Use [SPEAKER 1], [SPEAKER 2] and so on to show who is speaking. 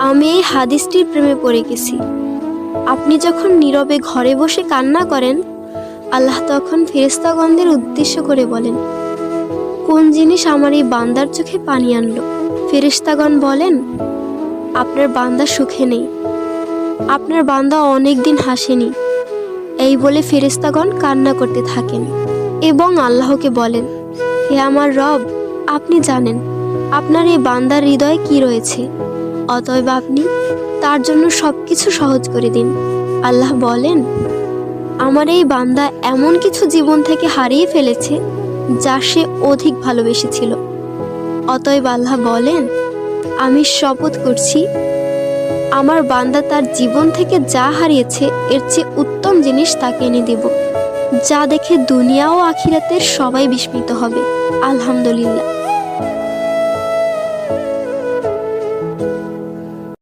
[SPEAKER 1] আমি এই হাদিসটির প্রেমে পড়ে গেছি। আপনি যখন নীরবে ঘরে বসে কান্না করেন, আল্লাহ তখন ফেরেশতাগণদের উদ্দেশ্য করে বলেন, কোন জিনিস আমার এই বান্দার চোখে পানি আনলো? ফেরেশতাগণ বলেন, আপনার বান্দা সুখে নেই, আপনার বান্দা অনেক দিন হাসেনি। এই বলে ফেরেশতাগণ কান্না করতে থাকেন এবং আল্লাহকে বলেন, হে আমার রব, আপনি জানেন আপনার এই বান্দার হৃদয়ে কি রয়েছে, অতএব আপনি তার জন্য সবকিছু সহজ করে দিন। আল্লাহ বলেন, আমার এই বান্দা এমন কিছু জীবন থেকে হারিয়ে ফেলেছে যা সে অধিক ভালোবেসেছিল। অতএব আল্লাহ বলেন, আমি শপথ করছি, আমার বান্দা তার জীবন থেকে যা হারিয়েছে এর চেয়ে উত্তম জিনিস তাকে এনে দেব, যা দেখে দুনিয়া ও আখিরাতের সবাই বিস্মিত হবে। আলহামদুলিল্লাহ।